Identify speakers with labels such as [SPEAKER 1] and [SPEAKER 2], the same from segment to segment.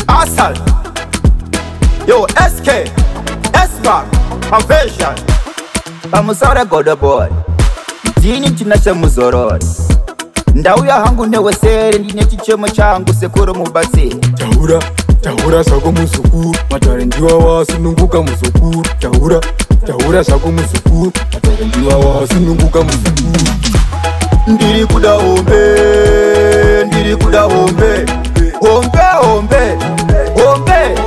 [SPEAKER 1] Asal. Yo, SK, S-Back, Conversion. Pamusora goda boy. Dini tinasha muzorori. Ndauya hangu newesere ndine chichemo changu sekuru mubatsi.
[SPEAKER 2] Tahura sako musuku, matare ndiwa wasununguka musuku. Tahura sako musuku, matare ndiwa wasununguka musuku.
[SPEAKER 1] Ndiri kuda ombe, ombe, ndiri kuda ombe, ombe,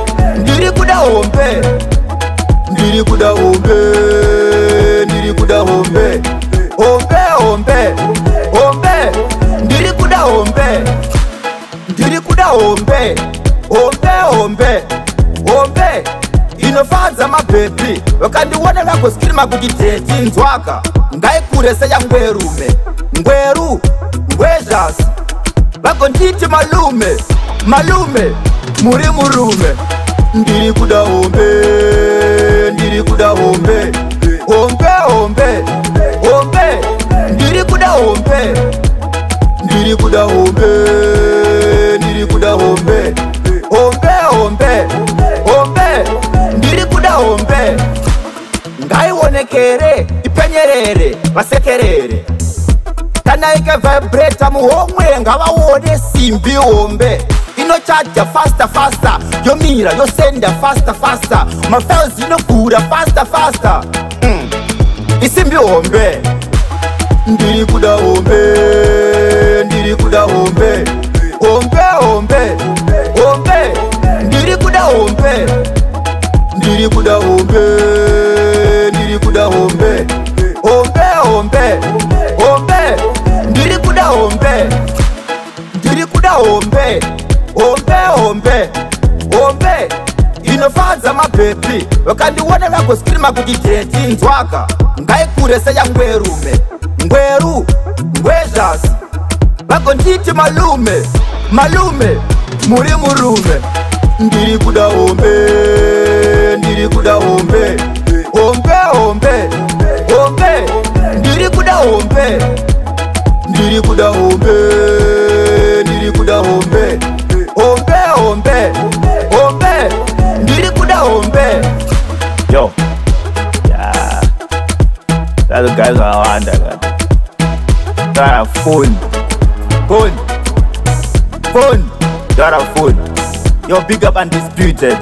[SPEAKER 1] ndiri kuda ombe, inofanza mabebi, wakandiwona lako skilima kutiteti nzwaka, ngaikurese ya ngweru, ngwezasi, wako nditi malume, muri murume, ndiri kuda ombe, ndiri kuda ombe, ndiri kuda ombe, ndiri kuda ombe, ngaiwonekere, ipenyerere, vasekerere, kana ike vibrata muhomwe ngavawone simbi ombe, inochaja faster, yomira yosenda faster, mafiles inogura faster, isimbi ombe, ndiri kuda ombe, ndiri kuda ombe, ndiri kuda ombe, ndiri kuda ombe, ndiri kuda ombe, inofanza mabebi, wakandiwona lako skilima kutiteti nzwaka, ngaikurese ya ngwezasi, wako nditi malume, muri murume, ndiri kuda ombe, ndiri kuda ombe, ndiri kuda ombe, ndiri kuda ombe.
[SPEAKER 3] Yo, yeah, that's the guys I wonder. Got a phone. Got a phone. Yo, big up Undisputed.